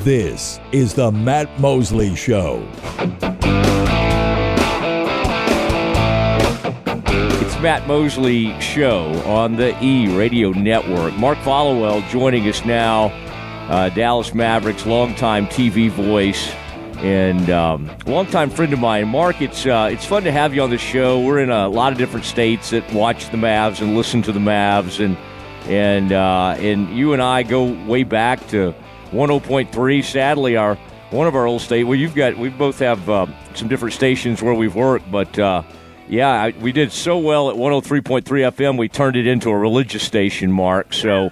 This is the Matt Mosley Show. It's Matt Mosley Show on the E Radio Network. Mark Followill joining us now, Dallas Mavericks longtime TV voice and longtime friend of mine. Mark, it's fun to have you on the show. We're in a lot of different states that watch the Mavs and listen to the Mavs, and you and I go way back to 100.3. Sadly, one of our old stations. Well, we both have some different stations where we've worked, but we did so well at 103.3 FM. We turned it into a religious station, Mark. So,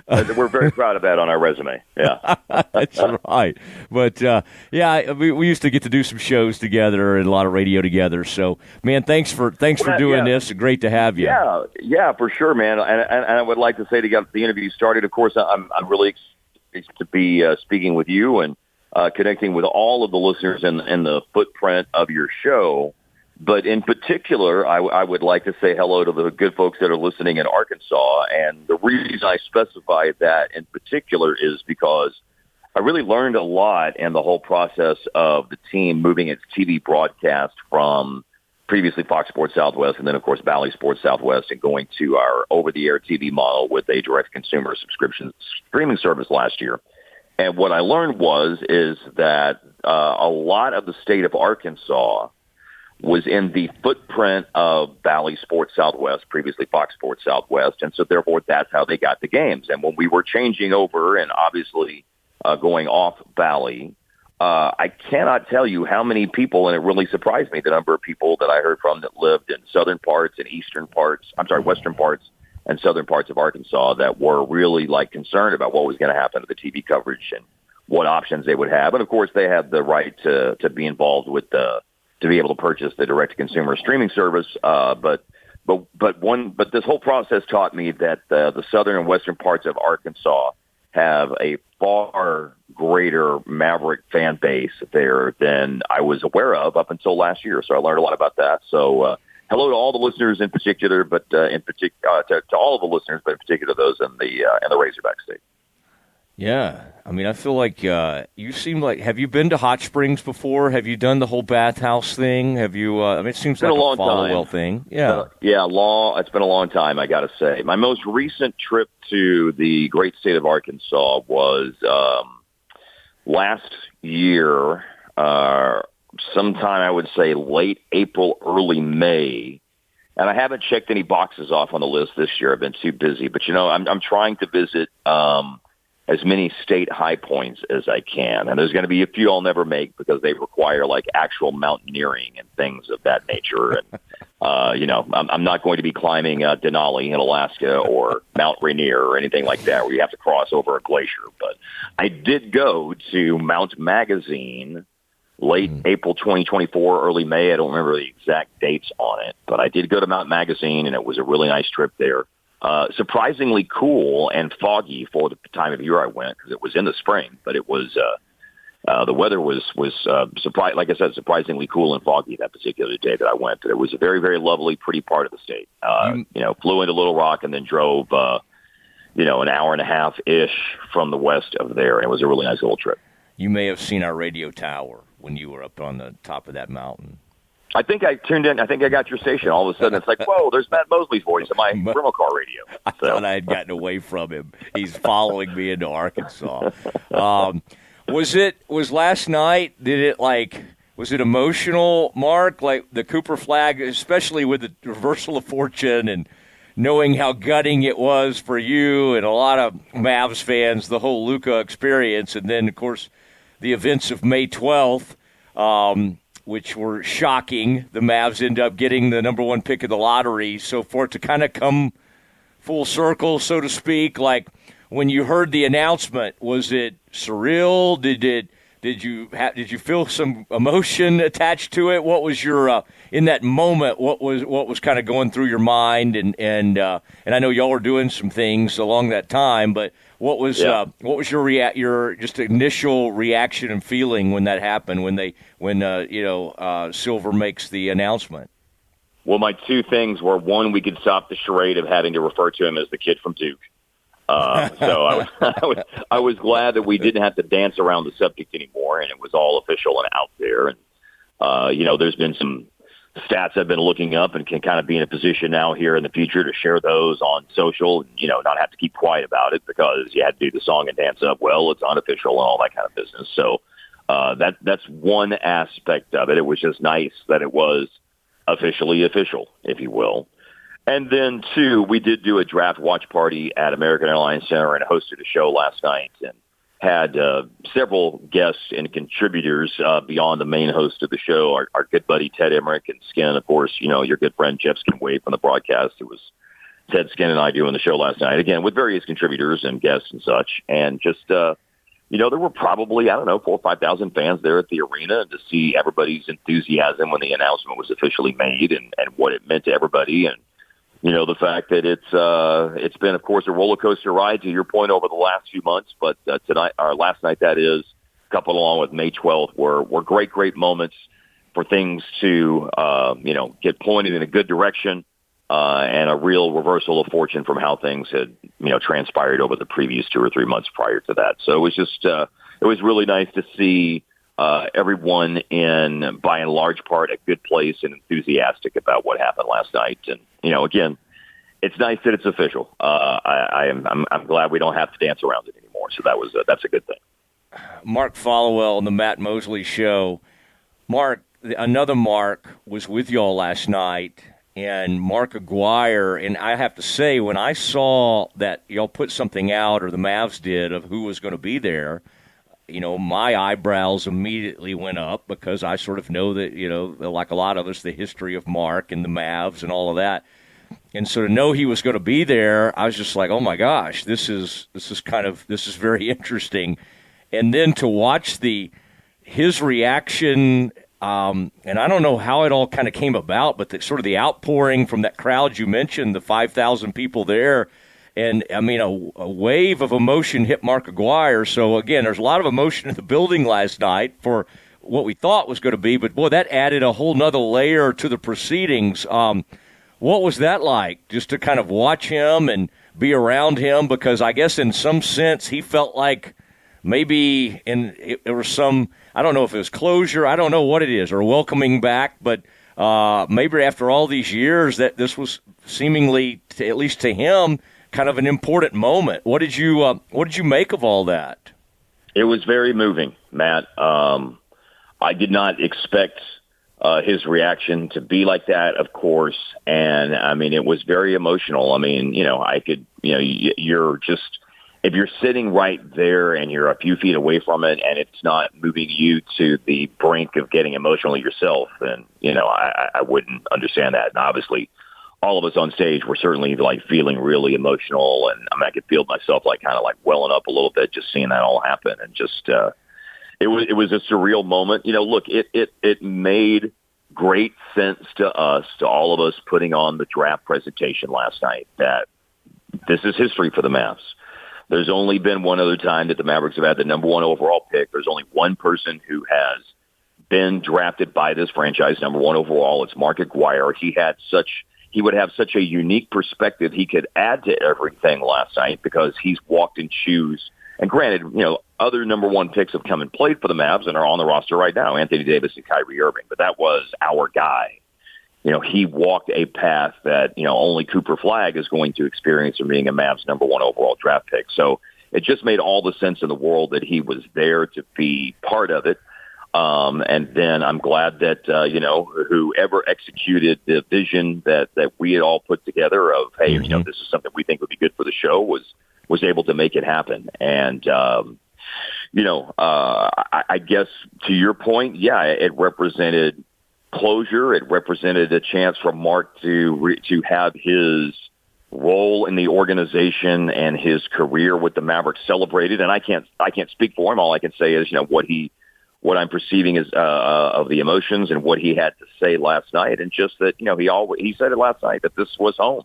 but we're very proud of that on our resume. Yeah, that's right. But we used to get to do some shows together and a lot of radio together. So, man, thanks for doing this. Great to have you. Yeah, for sure, man. And I would like to say to get the interview started. Of course, I'm really excited to be speaking with you and connecting with all of the listeners in the footprint of your show. But in particular, I would like to say hello to the good folks that are listening in Arkansas. And the reason I specify that in particular is because I really learned a lot in the whole process of the team moving its TV broadcast from previously Fox Sports Southwest and then, of course, Bally Sports Southwest and going to our over-the-air TV model with a direct-to-consumer subscription streaming service last year. And what I learned is that a lot of the state of Arkansas was in the footprint of Bally Sports Southwest, previously Fox Sports Southwest, and so therefore that's how they got the games. And when we were changing over and obviously going off Bally, I cannot tell you how many people, and it really surprised me, the number of people that I heard from that lived in western parts and southern parts of Arkansas that were really concerned about what was going to happen to the TV coverage and what options they would have. And of course, they had the right to be involved with to be able to purchase the direct-to-consumer streaming service. But this whole process taught me that the southern and western parts of Arkansas have a far greater Maverick fan base there than I was aware of up until last year. So I learned a lot about that. So hello to all the listeners in particular, but to all of the listeners, but in particular those in the Razorback state. Yeah, I mean, I feel like you seem like. Have you been to Hot Springs before? Have you done the whole bathhouse thing? Have you? I mean, it seems like a Followill thing. Yeah, It's been a long time. I got to say, my most recent trip to the great state of Arkansas was last year, sometime I would say late April, early May. And I haven't checked any boxes off on the list this year. I've been too busy, but I'm trying to visit as many state high points as I can. And there's going to be a few I'll never make because they require actual mountaineering and things of that nature. And, I'm not going to be climbing Denali in Alaska or Mount Rainier or anything like that where you have to cross over a glacier. But I did go to Mount Magazine late April 2024, early May. I don't remember the exact dates on it, but I did go to Mount Magazine and it was a really nice trip there. Surprisingly cool and foggy for the time of year I went because it was in the spring, but it was the weather was surprisingly cool and foggy that particular day that I went. It was a very, very lovely, pretty part of the state. Flew into Little Rock and then drove an hour and a half ish from the west of there. And it was a really nice little trip. You may have seen our radio tower when you were up on the top of that mountain. I think I tuned in. I think I got your station. All of a sudden, it's like, whoa, there's Matt Mosley's voice in my rental car radio. I thought I had gotten away from him. He's following me into Arkansas. Was last night, was it emotional, Mark? Like the Cooper flag, especially with the reversal of fortune and knowing how gutting it was for you and a lot of Mavs fans, the whole Luka experience, and then, of course, the events of May 12th, which were shocking. The Mavs end up getting the number one pick of the lottery. So for it to kind of come full circle, so to speak, like when you heard the announcement, was it surreal? Did you feel some emotion attached to it? What was your in that moment? What was kind of going through your mind? And I know y'all were doing some things along that time, but what was your just initial reaction and feeling when that happened? When Silver makes the announcement? Well, my two things were, one, we could stop the charade of having to refer to him as the kid from Duke. So I was glad that we didn't have to dance around the subject anymore, and it was all official and out there. And there's been some stats I've been looking up, and can kind of be in a position now here in the future to share those on social, and, not have to keep quiet about it because you had to do the song and dance up. Well, it's unofficial and all that kind of business. So that's one aspect of it. It was just nice that it was officially official, if you will. And then, two, we did do a draft watch party at American Airlines Center and hosted a show last night, and had several guests and contributors beyond the main host of the show, our good buddy Ted Emmerich and Skin, of course, your good friend Jeff Skin Wade from the broadcast. It was Ted, Skin, and I doing the show last night, again, with various contributors and guests and such. And just, there were probably, 4,000 or 5,000 fans there at the arena, and to see everybody's enthusiasm when the announcement was officially made and what it meant to everybody. And, the fact that it's been, of course, a roller coaster ride, to your point, over the last few months. But last night, that is, coupled along with May 12th, were great moments for things to, get pointed in a good direction, and a real reversal of fortune from how things had, transpired over the previous 2 or 3 months prior to that. So it was just, it was really nice to see everyone in, by and large part, a good place and enthusiastic about what happened last night. And, again, it's nice that it's official. I'm glad we don't have to dance around it anymore. So that's a good thing. Matt Followill on the Matt Mosley Show. Mark, another Mark was with y'all last night, and Mark Aguirre. And I have to say, when I saw that y'all put something out, or the Mavs did, of who was going to be there, my eyebrows immediately went up, because I sort of know that, like a lot of us, the history of Mark and the Mavs and all of that. And so to know he was going to be there, I was just like, oh my gosh, this is very interesting. And then to watch his reaction, and I don't know how it all kind of came about, but sort of the outpouring from that crowd you mentioned, the 5,000 people there. And, I mean, a wave of emotion hit Mark Aguirre. So, again, there's a lot of emotion in the building last night for what we thought was going to be. But, boy, that added a whole nother layer to the proceedings. What was that like, just to kind of watch him and be around him? Because I guess in some sense he felt like maybe there was some, I don't know if it was closure, I don't know what it is, or welcoming back. But maybe after all these years that this was seemingly, at least to him, kind of an important moment. What did you make of all that? It was very moving, Matt. I did not expect his reaction to be like that, of course. And I mean, it was very emotional. I mean, you're just, if you're sitting right there and you're a few feet away from it and it's not moving you to the brink of getting emotional yourself, then, I wouldn't understand that. And obviously, all of us on stage were certainly like feeling really emotional, and I could feel myself kind of welling up a little bit just seeing that all happen, and just it was a surreal moment. Look, it made great sense to us, to all of us putting on the draft presentation last night, that this is history for the Mavs. There's only been one other time that the Mavericks have had the number 1 overall pick. There's only one person who has been drafted by this franchise number 1 overall. It's Mark Aguirre. He would have such a unique perspective he could add to everything last night, because he's walked in shoes. And granted, other number 1 picks have come and played for the Mavs and are on the roster right now, Anthony Davis and Kyrie Irving. But that was our guy. He walked a path that, only Cooper Flagg is going to experience from being a Mavs number 1 overall draft pick. So it just made all the sense in the world that he was there to be part of it. And then I'm glad that, whoever executed the vision that we had all put together of, hey, this is something we think would be good for the show, was able to make it happen. And, I guess to your point, yeah, it represented closure. It represented a chance for Mark to have his role in the organization and his career with the Mavericks celebrated. And I can't speak for him. All I can say is, what I'm perceiving is of the emotions and what he had to say last night, and just that, he said it last night, that this was home.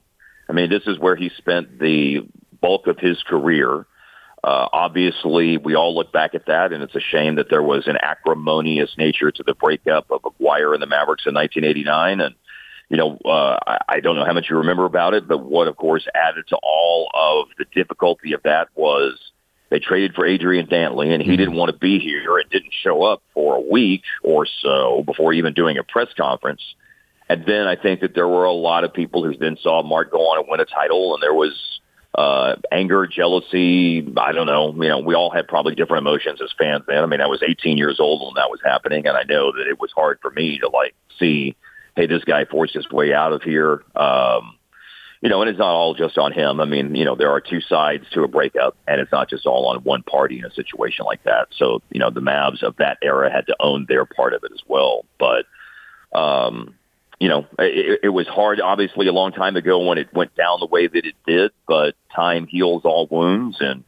I mean, this is where he spent the bulk of his career. Obviously, we all look back at that, and it's a shame that there was an acrimonious nature to the breakup of Aguirre and the Mavericks in 1989. And, I don't know how much you remember about it, but what, of course, added to all of the difficulty of that was they traded for Adrian Dantley, and he didn't want to be here and didn't show up for a week or so before even doing a press conference. And then I think that there were a lot of people who then saw Mark go on and win a title, and there was anger, jealousy. I don't know. We all had probably different emotions as fans then. I mean, I was 18 years old when that was happening, and I know that it was hard for me to see, hey, this guy forced his way out of here. And it's not all just on him. I mean, there are two sides to a breakup, and it's not just all on one party in a situation like that. So, the Mavs of that era had to own their part of it as well. But, it was hard, obviously, a long time ago when it went down the way that it did, but time heals all wounds. And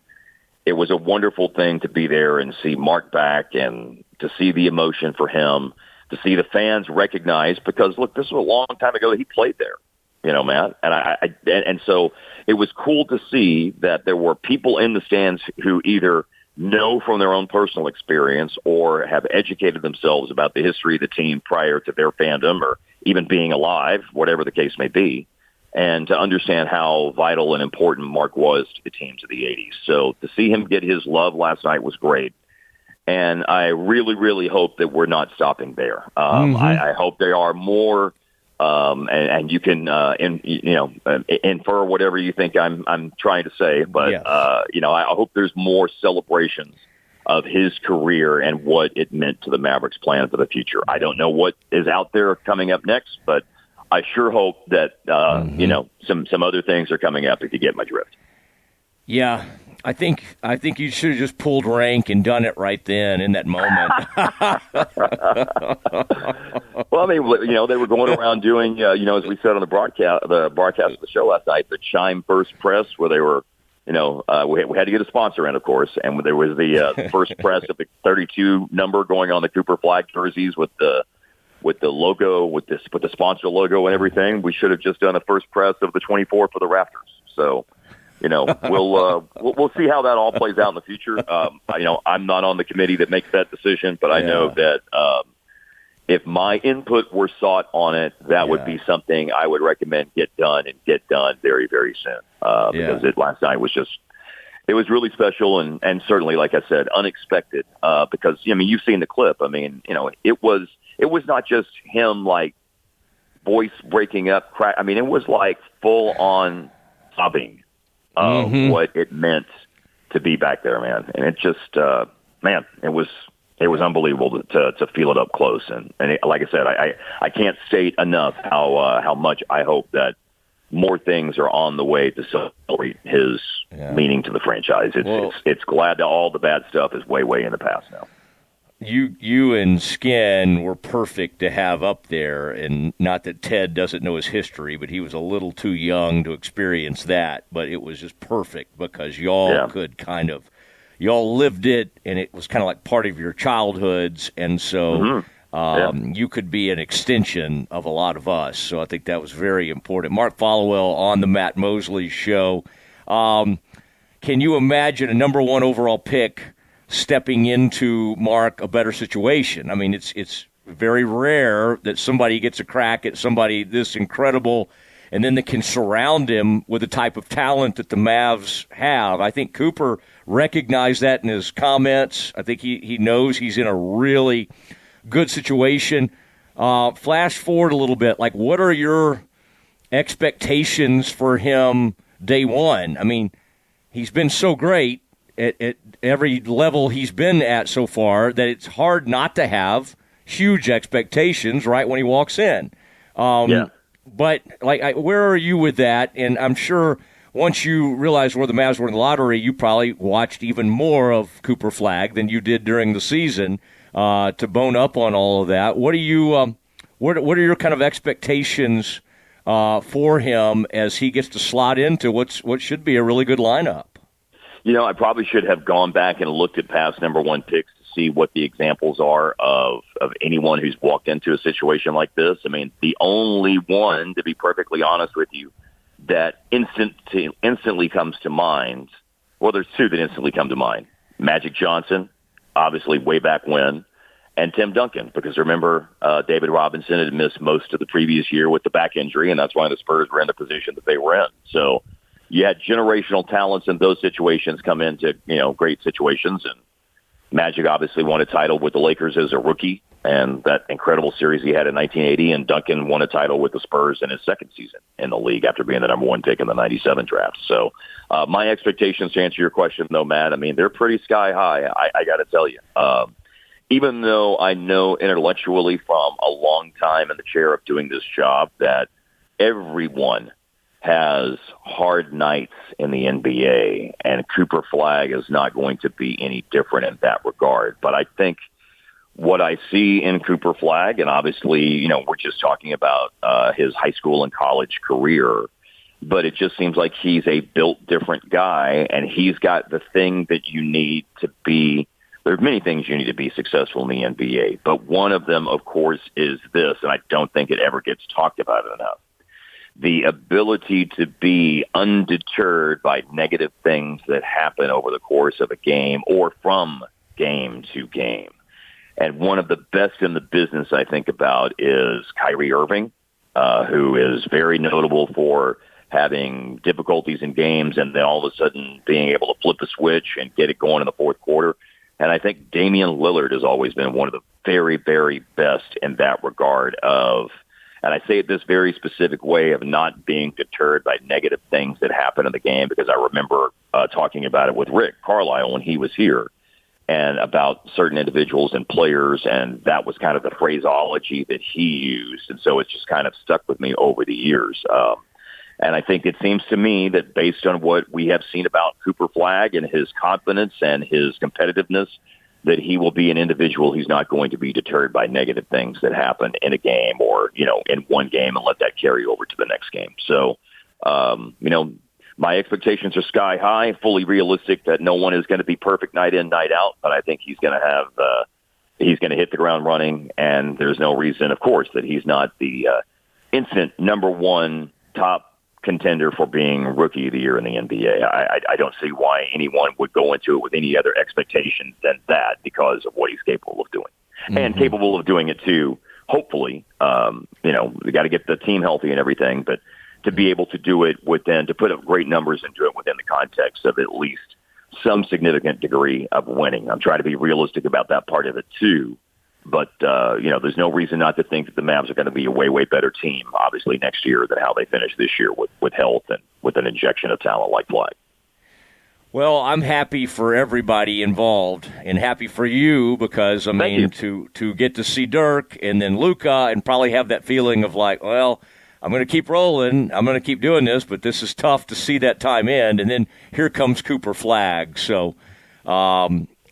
it was a wonderful thing to be there and see Mark back and to see the emotion for him, to see the fans recognize, because, look, this was a long time ago that he played there, Matt. And so it was cool to see that there were people in the stands who either know from their own personal experience or have educated themselves about the history of the team prior to their fandom or even being alive, whatever the case may be, and to understand how vital and important Mark was to the teams of the 80s. So to see him get his love last night was great. And I really, really hope that we're not stopping there. I hope there are more, and you can, infer whatever you think I'm trying to say. But, yes. I hope there's more celebrations of his career and what it meant to the Mavericks' plan for the future. I don't know what is out there coming up next, but I sure hope that, some other things are coming up, if you get my drift. Yeah. I think you should have just pulled rank and done it right then in that moment. Well, I mean, they were going around doing, as we said on the broadcast of the show last night, the Chime First Press, where they were, we had to get a sponsor in, of course, and there was the first press of the 32 number going on the Cooper Flag jerseys with the logo, with the sponsor logo and everything. We should have just done a first press of the 24 for the Raptors. So. We'll see how that all plays out in the future. I'm not on the committee that makes that decision, but I know that if my input were sought on it, that would be something I would recommend get done very, very soon. Because last night was it was really special and certainly, like I said, unexpected. Because you've seen the clip. I mean, it was not just him voice breaking up, crack. I mean, it was full on sobbing. What it meant to be back there, man. And it just, it was unbelievable to feel it up close. And like I said, I can't state enough how much I hope that more things are on the way to celebrate his meaning to the franchise. It's glad that all the bad stuff is way, way in the past now. You and Skin were perfect to have up there, and not that Ted doesn't know his history, but he was a little too young to experience that. But it was just perfect because y'all could y'all lived it, and it was kind of like part of your childhoods, and so you could be an extension of a lot of us. So I think that was very important. Matt Followill on the Matt Mosley Show. Can you imagine a number one overall pick stepping into Mark a better situation? I mean, it's very rare that somebody gets a crack at somebody this incredible, and then they can surround him with the type of talent that the Mavs have. I think Cooper recognized that in his comments. I think he knows he's in a really good situation. Flash forward a little bit. What are your expectations for him day one? I mean, he's been so great at every level he's been at so far that it's hard not to have huge expectations right when he walks in. But where are you with that? And I'm sure once you realized where the Mavs were in the lottery, you probably watched even more of Cooper Flag than you did during the season to bone up on all of that. What are you? What are your kind of expectations for him as he gets to slot into what should be a really good lineup? I probably should have gone back and looked at past number one picks to see what the examples are of anyone who's walked into a situation like this. I mean, the only one, to be perfectly honest with you, that instantly comes to mind, well, there's two that instantly come to mind. Magic Johnson, obviously way back when, and Tim Duncan, because remember, David Robinson had missed most of the previous year with the back injury, and that's why the Spurs were in the position that they were in. So, you had generational talents in those situations come into, great situations. And Magic obviously won a title with the Lakers as a rookie, and that incredible series he had in 1980. And Duncan won a title with the Spurs in his second season in the league after being the number one pick in the 97 draft. So my expectations, to answer your question, though, Matt, I mean, they're pretty sky high, I got to tell you. Even though I know intellectually from a long time in the chair of doing this job that everyone has hard nights in the NBA, and Cooper Flagg is not going to be any different in that regard. But I think what I see in Cooper Flagg, and obviously, we're just talking about his high school and college career, but it just seems like he's a built different guy, and he's got the thing that you need to be. There are many things you need to be successful in the NBA, but one of them, of course, is this, and I don't think it ever gets talked about enough. The ability to be undeterred by negative things that happen over the course of a game or from game to game. And one of the best in the business I think about is Kyrie Irving, who is very notable for having difficulties in games and then all of a sudden being able to flip the switch and get it going in the fourth quarter. And I think Damian Lillard has always been one of the very, very best in that regard of, and I say it this very specific way, of not being deterred by negative things that happen in the game, because I remember talking about it with Rick Carlisle when he was here, and about certain individuals and players, and that was kind of the phraseology that he used. And so it's just kind of stuck with me over the years. And I think it seems to me that based on what we have seen about Cooper Flagg and his confidence and his competitiveness, that he will be an individual who's not going to be deterred by negative things that happen in a game or, in one game, and let that carry over to the next game. So, my expectations are sky high, fully realistic that no one is going to be perfect night in, night out, but I think he's going to hit the ground running, and there's no reason, of course, that he's not the instant number one top contender for being Rookie of the Year in the NBA. I don't see why anyone would go into it with any other expectation than that, because of what he's capable of doing. And capable of doing it too, hopefully. We got to get the team healthy and everything, but to be able to do it to put up great numbers and do it within the context of at least some significant degree of winning. I'm trying to be realistic about that part of it too. But, there's no reason not to think that the Mavs are going to be a way, way better team, obviously, next year than how they finished this year with health and with an injection of talent like Flagg. Well, I'm happy for everybody involved, and happy for you because, to get to see Dirk and then Luka and probably have that feeling of like, well, I'm going to keep rolling, I'm going to keep doing this, but this is tough to see that time end. And then here comes Cooper Flagg. So,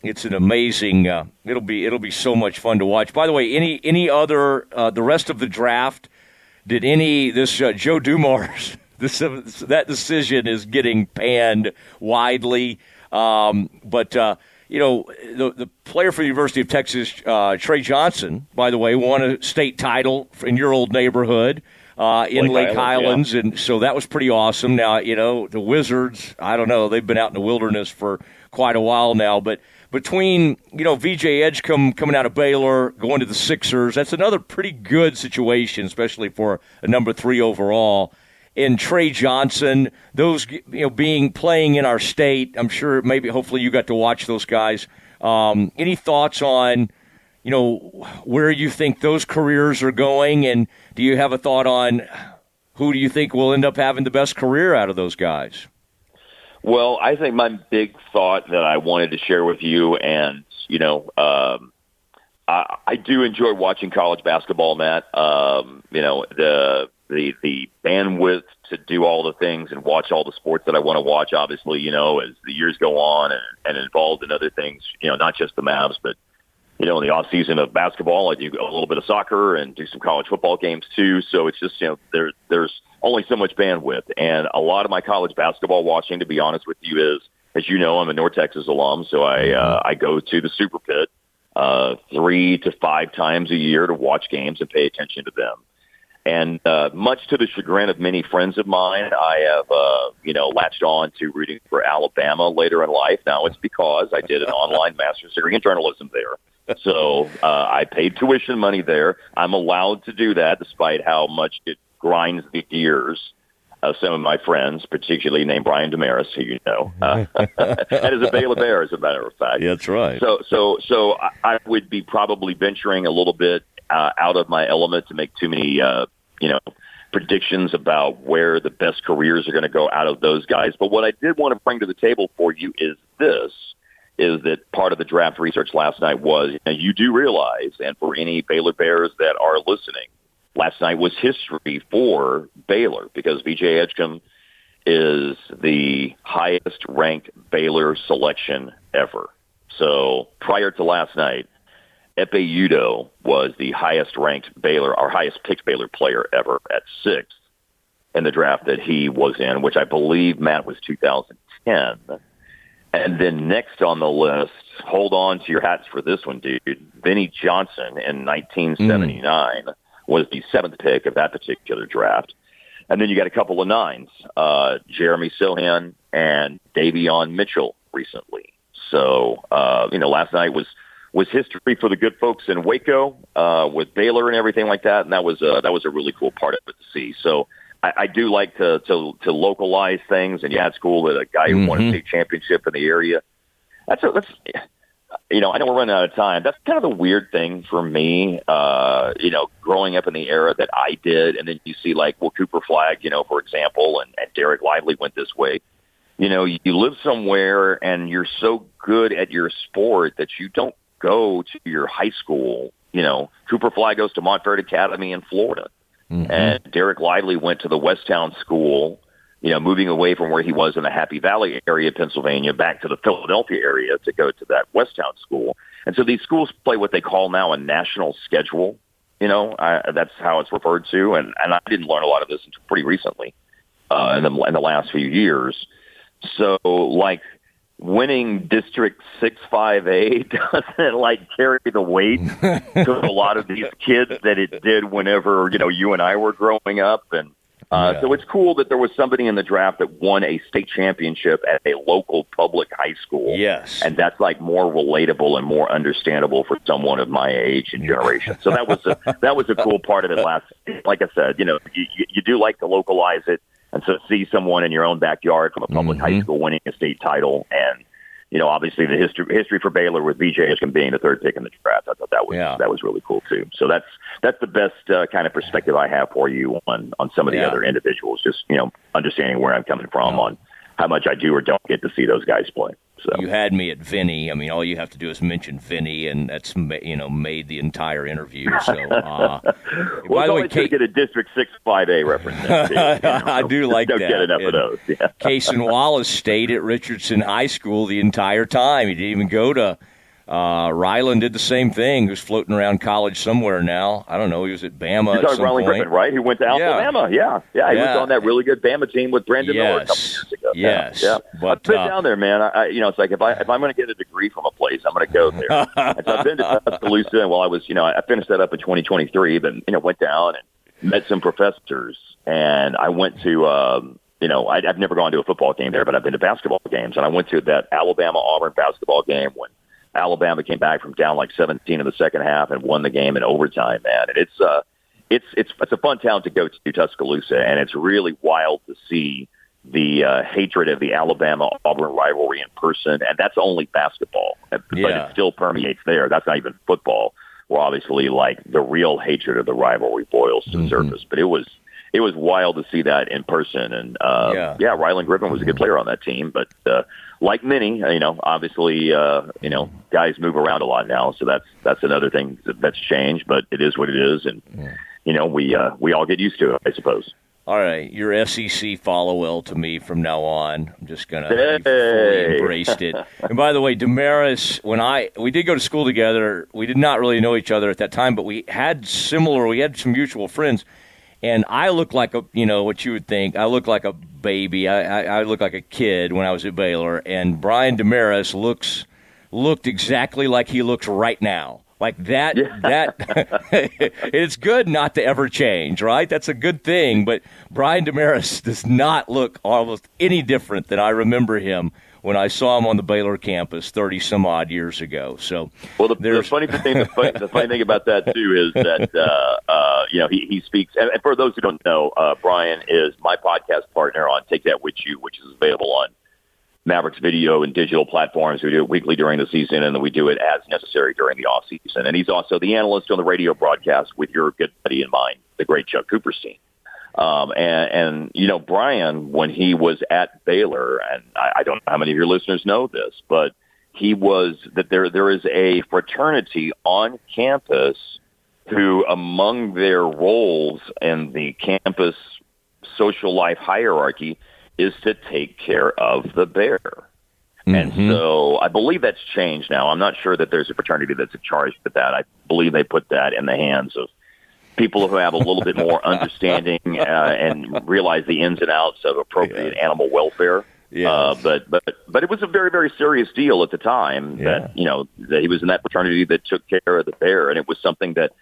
it's an amazing. It'll be so much fun to watch. By the way, any other the rest of the draft? Did Joe Dumars? That decision is getting panned widely. But the player for the University of Texas, Trey Johnson, by the way, won a state title in your old neighborhood in Lake Highlands, and so that was pretty awesome. Now the Wizards. I don't know. They've been out in the wilderness for quite a while now, but between, VJ Edgecombe coming out of Baylor, going to the Sixers, that's another pretty good situation, especially for a number 3 overall. And Trey Johnson, those, playing in our state, I'm sure hopefully you got to watch those guys. Any thoughts on, where you think those careers are going? And do you have a thought on who do you think will end up having the best career out of those guys? Well, I think my big thought that I wanted to share with you, and, I do enjoy watching college basketball, Matt. The bandwidth to do all the things and watch all the sports that I want to watch, obviously, as the years go on and involved in other things, not just the Mavs, but, in the off season of basketball, I do a little bit of soccer and do some college football games too. So it's just, there's only so much bandwidth. And a lot of my college basketball watching, to be honest with you, is, as you know, I'm a North Texas alum. So I go to the Super Pit 3 to 5 times a year to watch games and pay attention to them. And much to the chagrin of many friends of mine, I have, latched on to rooting for Alabama later in life. Now it's because I did an online master's degree in journalism there. So I paid tuition money there. I'm allowed to do that despite how much it grinds the gears. some of my friends, particularly named Brian Damaris, who you know, and is a Baylor Bear, as a matter of fact. Yeah, that's right. So I would be probably venturing a little bit out of my element to make too many, predictions about where the best careers are going to go out of those guys. But what I did want to bring to the table for you is that part of the draft research last night was, you do realize, and for any Baylor Bears that are listening, last night was history for Baylor because V.J. Edgecombe is the highest-ranked Baylor selection ever. So prior to last night, Epe Udoh was the highest-ranked Baylor, our highest-picked Baylor player ever at 6th in the draft that he was in, which I believe, Matt, was 2010. And then next on the list, hold on to your hats for this one, dude, Vinnie Johnson in 1979 was the 7th pick of that particular draft. And then you got a couple of 9s, Jeremy Sohan and Davion Mitchell recently. So, last night was history for the good folks in Waco with Baylor and everything like that, and that was a really cool part of it to see. So I do like to localize things, and it's cool that a guy who won a state championship in the area. I know we're running out of time. That's kind of the weird thing for me, growing up in the era that I did, and then you see Cooper Flagg, for example, and Derek Lively went this way. You live somewhere and you're so good at your sport that you don't go to your high school. Cooper Flagg goes to Montverde Academy in Florida. And Derek Lively went to the Westtown School, moving away from where he was in the Happy Valley area of Pennsylvania back to the Philadelphia area to go to that Westtown school. And so these schools play what they call now a national schedule. That's how it's referred to. And I didn't learn a lot of this until pretty recently in the last few years. So, winning District 6-5A doesn't carry the weight to a lot of these kids that it did whenever, you and I were growing up. And so it's cool that there was somebody in the draft that won a state championship at a local public high school. Yes. And that's more relatable and more understandable for someone of my age and generation. So that was a cool part of it last. Like I said, you do like to localize it. And so see someone in your own backyard from a public high school winning a state title, and obviously the history for Baylor with V.J. Edgecombe being the 3rd pick in the draft. I thought that was really cool too. So that's the best kind of perspective I have for you on some of the other individuals. Just understanding where I'm coming from on how much I do or don't get to see those guys play. So you had me at Vinny. I mean, all you have to do is mention Vinny, and that's made the entire interview. So, by the way, to get a District 6-5A reference. I do like don't that. Don't get enough of those. Yeah. Cason Wallace stayed at Richardson High School the entire time. He didn't even go to. Ryland did the same thing. He was floating around college somewhere now. I don't know. He was at Bama at some Ryland point. Griffin, right? He went to Alabama. Yeah. He was on that really good Bama team with Brandon Miller a couple years ago. Yes. Yeah. But, I've been down there, man. It's like if I'm going to get a degree from a place, I'm going to go there. And so I've been to Tuscaloosa, and while I was, I finished that up in 2023, but, went down and met some professors, and I went to, I've never gone to a football game there, but I've been to basketball games, and I went to that Alabama-Auburn basketball game when Alabama came back from down 17 in the second half and won the game in overtime, man. And it's a fun town to go to, Tuscaloosa, and it's really wild to see the hatred of the Alabama-Auburn rivalry in person, and that's only basketball. But it still permeates there. That's not even football, where obviously the real hatred of the rivalry boils to the surface. But it was wild to see that in person. And Ryland Griffin was a good player on that team, but like many, obviously, guys move around a lot now, so that's another thing that's changed. But it is what it is, and we all get used to it, I suppose. All right, you're SEC Followill to me from now on. I'm just gonna fully embraced it. And by the way, Damaris, we did go to school together. We did not really know each other at that time, but we had some mutual friends. And I look like what you would think. I look like a baby. I look like a kid when I was at Baylor. And Brian Damaris looked exactly like he looks right now. Like that, it's good not to ever change, right? That's a good thing. But Brian Damaris does not look almost any different than I remember him when I saw him on the Baylor campus 30 some odd years ago. So, well, the funny thing about that too is that he speaks. And for those who don't know, Brian is my podcast partner on Take That With You, which is available on Mavericks video and digital platforms. We do it weekly during the season, and then we do it as necessary during the off season. And he's also the analyst on the radio broadcast with your good buddy and mine, the great Chuck Cooperstein. Brian, when he was at Baylor, and I don't know how many of your listeners know this, but there is a fraternity on campus who, among their roles in the campus social life hierarchy, is to take care of the bear. Mm-hmm. And so I believe that's changed now. I'm not sure that there's a fraternity that's charged with that. I believe they put that in the hands of people who have a little bit more understanding and realize the ins and outs of appropriate animal welfare. Yes. But it was a very, very serious deal at the time that he was in that fraternity that took care of the bear, and it was something that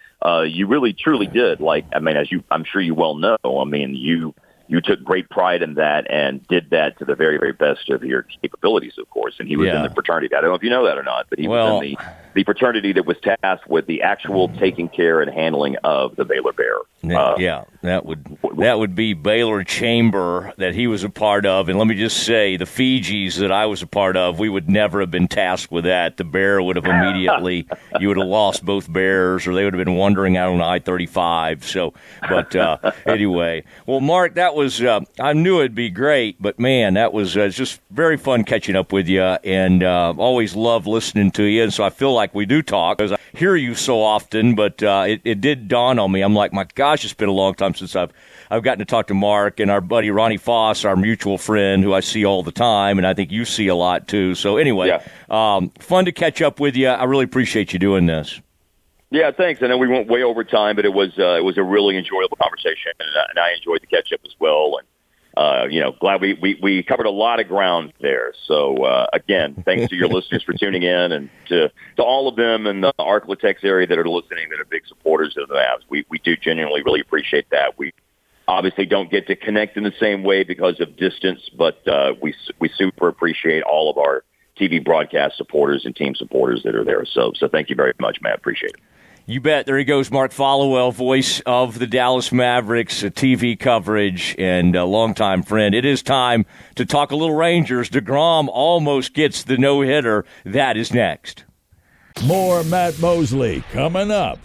you really truly did. Like, I mean, I'm sure you well know. I mean, you took great pride in that and did that to the very, very best of your capabilities, of course. And he was in the fraternity. I don't know if you know that or not, but he was in the fraternity that was tasked with the actual taking care and handling of the Baylor Bear. That would be Baylor Chamber that he was a part of. And let me just say, the Fijis that I was a part of, we would never have been tasked with that. The bear would have immediately, you would have lost both bears, or they would have been wandering out on I-35. So, but anyway, well, Mark, that was, I knew it'd be great, but man, that was just very fun catching up with you, and always love listening to you. And so I feel like we do talk because I hear you so often, but it did dawn on me. I'm like, my gosh, it's been a long time since I've gotten to talk to Mark and our buddy Ronnie Foss, our mutual friend who I see all the time, and I think you see a lot too. So anyway, fun to catch up with you. I really appreciate you doing this. Yeah, thanks. I know we went way over time, but it was a really enjoyable conversation, and I enjoyed the catch up as well. And glad we covered a lot of ground there. So again, thanks to your listeners for tuning in, and to all of them in the Arklatex area that are listening, that are big supporters of the Mavs. We do genuinely really appreciate that. We obviously don't get to connect in the same way because of distance, but we super appreciate all of our TV broadcast supporters and team supporters that are there. So thank you very much, Matt. Appreciate it. You bet. There he goes, Mark Followill, voice of the Dallas Mavericks, TV coverage, and a longtime friend. It is time to talk a little Rangers. DeGrom almost gets the no-hitter. That is next. More Matt Mosley coming up.